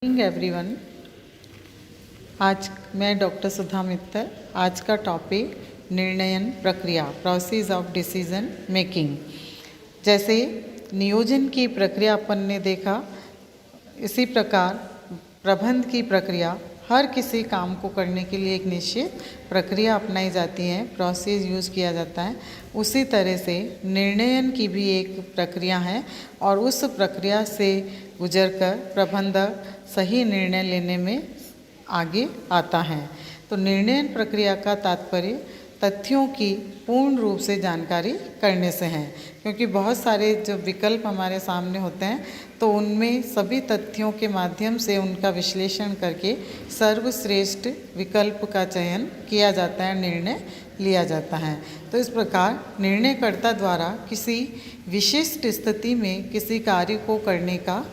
Everyone, आज मैं doctor सुधा मित्तल। आज का टॉपिक निर्णयन प्रक्रिया, प्रोसेस ऑफ डिसीजन मेकिंग। जैसे नियोजन की प्रक्रिया अपन ने देखा, इसी प्रकार प्रबंध की प्रक्रिया, हर किसी काम को करने के लिए एक निश्चित प्रक्रिया अपनाई जाती है, प्रोसेस यूज़ किया जाता है। उसी तरह से निर्णयन की भी एक प्रक्रिया है और उस प्रक्रिया से गुजरकर प्रबंधक सही निर्णय लेने में आगे आता है। तो निर्णयन प्रक्रिया का तात्पर्य तथ्यों की पूर्ण रूप से जानकारी करने से है, क्योंकि बहुत सारे जो विकल्प हमारे सामने होते हैं तो उनमें सभी तथ्यों के माध्यम से उनका विश्लेषण करके सर्वश्रेष्ठ विकल्प का चयन किया जाता है, निर्णय लिया जाता है। तो इस प्रकार निर्णयकर्ता द्वारा किसी विशिष्ट स्थिति में किसी कार्य को करने का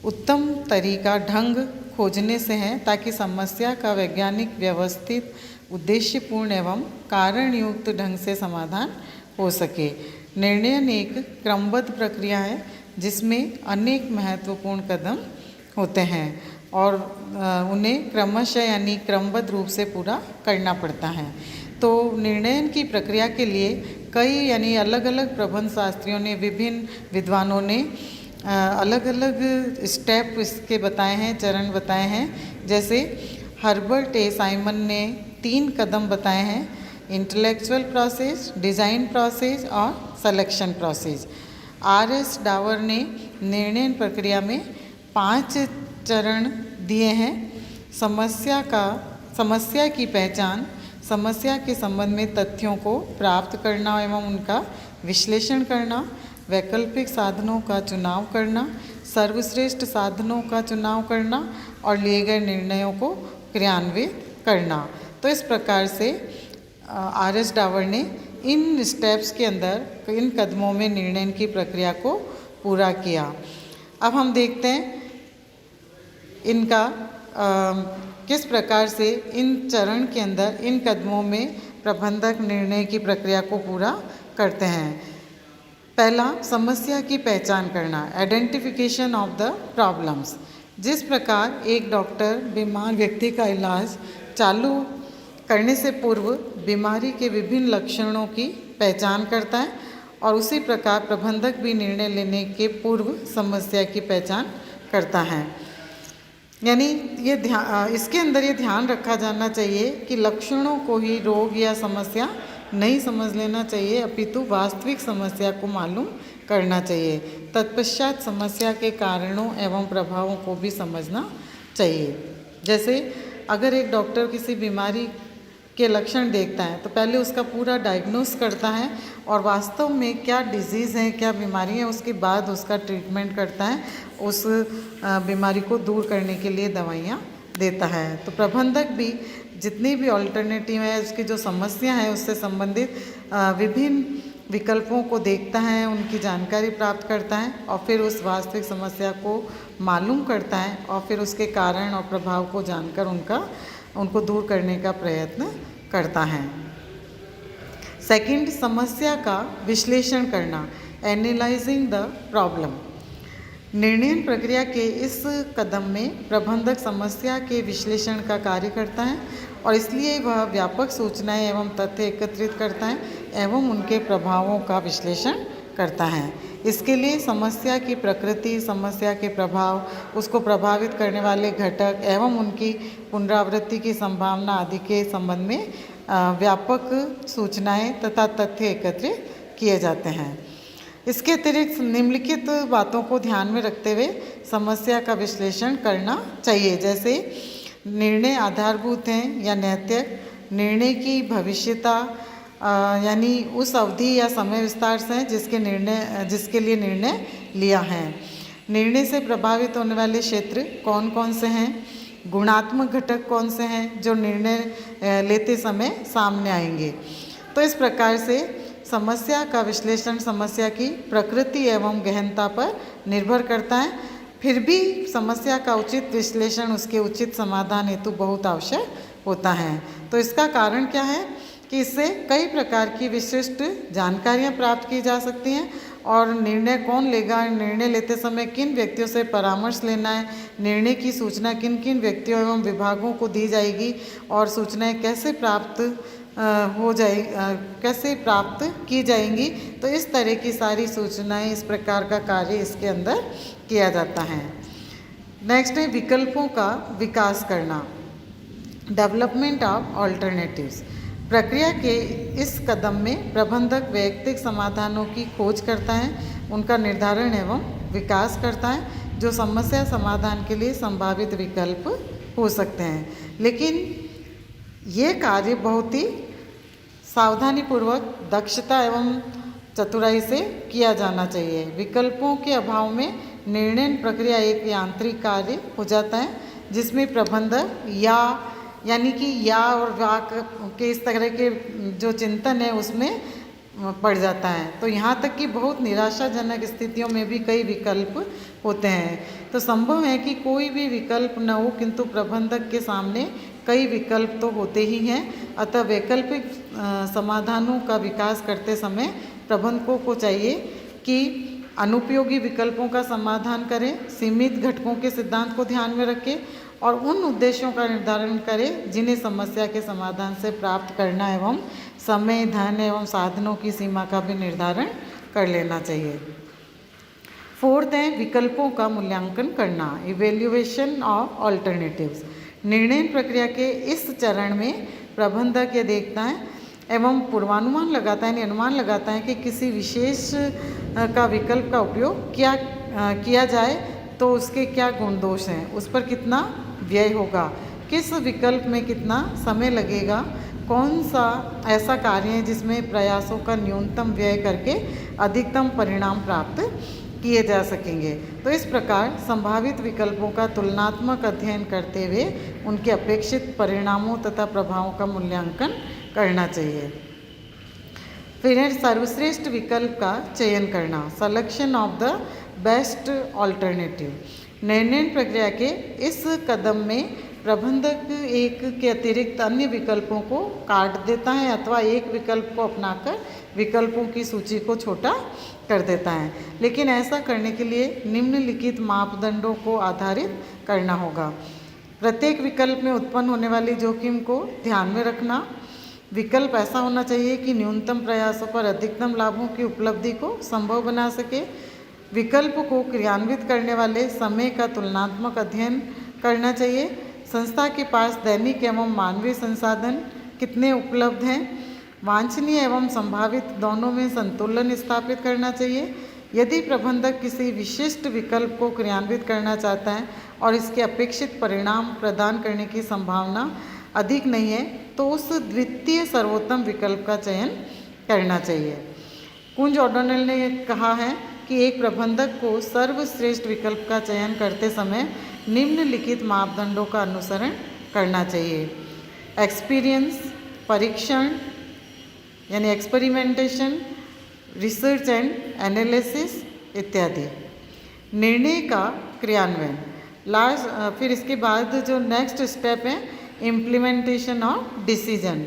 उत्तम तरीका, ढंग खोजने से है, ताकि समस्या का वैज्ञानिक, व्यवस्थित, उद्देश्यपूर्ण एवं कारणयुक्त ढंग से समाधान हो सके। निर्णयन एक क्रमबद्ध प्रक्रिया है जिसमें अनेक महत्वपूर्ण कदम होते हैं और उन्हें क्रमशः यानी क्रमबद्ध रूप से पूरा करना पड़ता है। तो निर्णयन की प्रक्रिया के लिए कई यानी अलग अलग प्रबंध शास्त्रियों ने, विभिन्न विद्वानों ने अलग अलग स्टेप इसके बताए हैं, चरण बताए हैं। जैसे हर्बर्ट ए साइमन ने 3 कदम बताए हैं: इंटेलेक्चुअल प्रोसेस, डिज़ाइन प्रोसेस और सिलेक्शन प्रोसेस। आर.एस. डावर ने निर्णय प्रक्रिया में 5 चरण दिए हैं: समस्या की पहचान, समस्या के संबंध में तथ्यों को प्राप्त करना एवं उनका विश्लेषण करना, वैकल्पिक साधनों का चुनाव करना, सर्वश्रेष्ठ साधनों का चुनाव करना और लिए गए निर्णयों को क्रियान्वित करना। तो इस प्रकार से आर.एस. डावर ने इन स्टेप्स के अंदर, इन कदमों में निर्णय की प्रक्रिया को पूरा किया। अब हम देखते हैं इनका किस प्रकार से इन चरण के अंदर, इन कदमों में प्रबंधक निर्णय की प्रक्रिया को पूरा करते हैं। पहला, समस्या की पहचान करना, आइडेंटिफिकेशन ऑफ द प्रॉब्लम्स। जिस प्रकार एक डॉक्टर बीमार व्यक्ति का इलाज चालू करने से पूर्व बीमारी के विभिन्न लक्षणों की पहचान करता है, और उसी प्रकार प्रबंधक भी निर्णय लेने के पूर्व समस्या की पहचान करता है। यानी इसके अंदर ये ध्यान रखा जाना चाहिए कि लक्षणों को ही रोग या समस्या नहीं समझ लेना चाहिए, अपितु वास्तविक समस्या को मालूम करना चाहिए। तत्पश्चात समस्या के कारणों एवं प्रभावों को भी समझना चाहिए। जैसे अगर एक डॉक्टर किसी बीमारी के लक्षण देखता है तो पहले उसका पूरा डायग्नोस करता है और वास्तव में क्या डिजीज़ है, क्या बीमारी है, उसके बाद उसका ट्रीटमेंट करता है, उस बीमारी को दूर करने के लिए दवाइयाँ देता है। तो प्रबंधक भी जितनी भी ऑल्टरनेटिव है, उसकी जो समस्या है उससे संबंधित विभिन्न विकल्पों को देखता है, उनकी जानकारी प्राप्त करता है और फिर उस वास्तविक समस्या को मालूम करता है और फिर उसके कारण और प्रभाव को जानकर उनको दूर करने का प्रयत्न करता है। सेकंड, समस्या का विश्लेषण करना, एनालाइजिंग द प्रॉब्लम। निर्णय प्रक्रिया के इस कदम में प्रबंधक समस्या के विश्लेषण का कार्य करता है और इसलिए वह व्यापक सूचनाएं एवं तथ्य एकत्रित करता है एवं उनके प्रभावों का विश्लेषण करता है। इसके लिए समस्या की प्रकृति, समस्या के प्रभाव, उसको प्रभावित करने वाले घटक एवं उनकी पुनरावृत्ति की संभावना आदि के संबंध में व्यापक सूचनाएं तथा तथ्य एकत्रित किए जाते हैं। इसके अतिरिक्त निम्नलिखित बातों को ध्यान में रखते हुए समस्या का विश्लेषण करना चाहिए। जैसे निर्णय आधारभूत हैं या नैतिक, निर्णय की भविष्यता यानी उस अवधि या समय विस्तार से जिसके लिए निर्णय लिया है। निर्णय से प्रभावित होने वाले क्षेत्र कौन कौन से हैं, गुणात्मक घटक कौन से हैं जो निर्णय लेते समय सामने आएंगे। तो इस प्रकार से समस्या का विश्लेषण समस्या की प्रकृति एवं गहनता पर निर्भर करता है, फिर भी समस्या का उचित विश्लेषण उसके उचित समाधान हेतु बहुत आवश्यक होता है। तो इसका कारण क्या है कि इससे कई प्रकार की विशिष्ट जानकारियाँ प्राप्त की जा सकती हैं और निर्णय कौन लेगा, निर्णय लेते समय किन व्यक्तियों से परामर्श लेना है, निर्णय की सूचना किन किन व्यक्तियों एवं विभागों को दी जाएगी और सूचनाएं कैसे प्राप्त कैसे प्राप्त की जाएंगी। तो इस तरह की सारी सूचनाएं, इस प्रकार का कार्य इसके अंदर किया जाता है। नेक्स्ट है विकल्पों का विकास करना, डेवलपमेंट ऑफ ऑल्टरनेटिव्स। प्रक्रिया के इस कदम में प्रबंधक वैयक्तिक समाधानों की खोज करता है, उनका निर्धारण एवं विकास करता है जो समस्या समाधान के लिए संभावित विकल्प हो सकते हैं। लेकिन ये कार्य बहुत ही सावधानीपूर्वक, दक्षता एवं चतुराई से किया जाना चाहिए। विकल्पों के अभाव में निर्णय प्रक्रिया एक यांत्रिक कार्य हो जाता है जिसमें प्रबंधक यानी कि या और वाक के इस तरह के जो चिंतन है उसमें पड़ जाता है। तो यहाँ तक कि बहुत निराशाजनक स्थितियों में भी कई विकल्प होते हैं। तो संभव है कि कोई भी विकल्प न हो, किंतु प्रबंधक के सामने कई विकल्प तो होते ही हैं। अतः वैकल्पिक समाधानों का विकास करते समय प्रबंधकों को चाहिए कि अनुपयोगी विकल्पों का समाधान करें, सीमित घटकों के सिद्धांत को ध्यान में रखें और उन उद्देश्यों का निर्धारण करें जिन्हें समस्या के समाधान से प्राप्त करना एवं समय, धन एवं साधनों की सीमा का भी निर्धारण कर लेना चाहिए। फोर्थ है विकल्पों का मूल्यांकन करना, इवेल्युएशन ऑफ ऑल्टरनेटिव्स। निर्णय प्रक्रिया के इस चरण में प्रबंधक ये देखता है एवं पूर्वानुमान लगाता है, अनुमान लगाता है कि किसी विशेष का विकल्प का उपयोग किया जाए तो उसके क्या गुण दोष हैं, उस पर कितना व्यय होगा, किस विकल्प में कितना समय लगेगा, कौन सा ऐसा कार्य है जिसमें प्रयासों का न्यूनतम व्यय करके अधिकतम परिणाम प्राप्त किए जा सकेंगे। तो इस प्रकार संभावित विकल्पों का तुलनात्मक अध्ययन करते हुए उनके अपेक्षित परिणामों तथा प्रभावों का मूल्यांकन करना चाहिए। फिर है सर्वश्रेष्ठ विकल्प का चयन करना, selection of the best alternative. निर्णय प्रक्रिया के इस कदम में प्रबंधक एक के अतिरिक्त अन्य विकल्पों को काट देता है अथवा एक विकल्प को अपनाकर विकल्पों की सूची को छोटा कर देता है। लेकिन ऐसा करने के लिए निम्नलिखित मापदंडों को आधारित करना होगा। प्रत्येक विकल्प में उत्पन्न होने वाली जोखिम को ध्यान में रखना, विकल्प ऐसा होना चाहिए कि न्यूनतम प्रयासों पर अधिकतम लाभों की उपलब्धि को संभव बना सके, विकल्प को क्रियान्वित करने वाले समय का तुलनात्मक अध्ययन करना चाहिए, संस्था के पास दैनिक एवं मानवीय संसाधन कितने उपलब्ध हैं, वांछनीय एवं संभावित दोनों में संतुलन स्थापित करना चाहिए। यदि प्रबंधक किसी विशिष्ट विकल्प को क्रियान्वित करना चाहता है और इसके अपेक्षित परिणाम प्रदान करने की संभावना अधिक नहीं है तो उस द्वितीय सर्वोत्तम विकल्प का चयन करना चाहिए। कुंज ओडोनेल ने कहा है कि एक प्रबंधक को सर्वश्रेष्ठ विकल्प का चयन करते समय निम्नलिखित मापदंडों का अनुसरण करना चाहिए। एक्सपीरियंस, परीक्षण यानी एक्सपेरिमेंटेशन, रिसर्च एंड एनालिसिस इत्यादि। निर्णय का क्रियान्वयन, फिर इसके बाद जो नेक्स्ट स्टेप है इम्प्लीमेंटेशन ऑफ डिसीजन।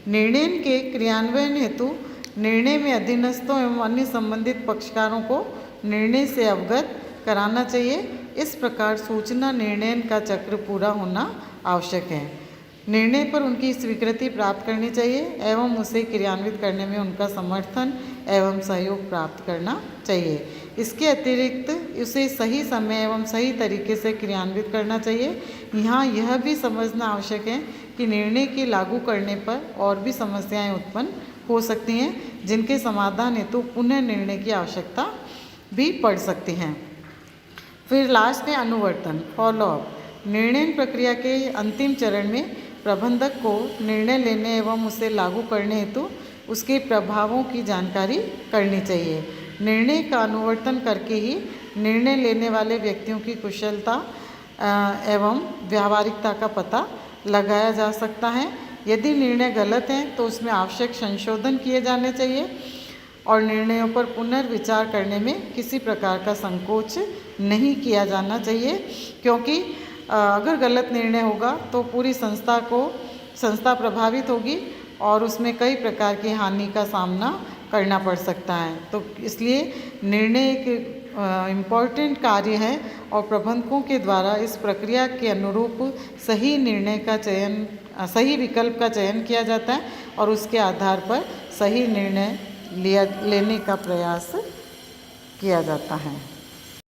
निर्णय के क्रियान्वयन हेतु निर्णय में अधीनस्थों एवं अन्य संबंधित पक्षकारों को निर्णय से अवगत कराना चाहिए। इस प्रकार सूचना निर्णय का चक्र पूरा होना आवश्यक है। निर्णय पर उनकी स्वीकृति प्राप्त करनी चाहिए एवं उसे क्रियान्वित करने में उनका समर्थन एवं सहयोग प्राप्त करना चाहिए। इसके अतिरिक्त उसे सही समय एवं सही तरीके से क्रियान्वित करना चाहिए। यहाँ यह भी समझना आवश्यक है कि निर्णय के लागू करने पर और भी समस्याएं उत्पन्न हो सकती हैं जिनके समाधान हेतु पुनः निर्णय की आवश्यकता भी पड़ सकती हैं। फिर लास्ट है अनुवर्तन, फॉलोअप। निर्णय प्रक्रिया के अंतिम चरण में प्रबंधक को निर्णय लेने एवं उसे लागू करने हेतु उसके प्रभावों की जानकारी करनी चाहिए। निर्णय का अनुवर्तन करके ही निर्णय लेने वाले व्यक्तियों की कुशलता एवं व्यावहारिकता का पता लगाया जा सकता है। यदि निर्णय गलत हैं तो उसमें आवश्यक संशोधन किए जाने चाहिए और निर्णयों पर पुनर्विचार करने में किसी प्रकार का संकोच नहीं किया जाना चाहिए, क्योंकि अगर गलत निर्णय होगा तो पूरी संस्था प्रभावित होगी और उसमें कई प्रकार की हानि का सामना करना पड़ सकता है। तो इसलिए निर्णय एक इम्पॉर्टेंट कार्य है और प्रबंधकों के द्वारा इस प्रक्रिया के अनुरूप सही निर्णय का चयन, सही विकल्प का चयन किया जाता है और उसके आधार पर सही निर्णय लेने का प्रयास किया जाता है।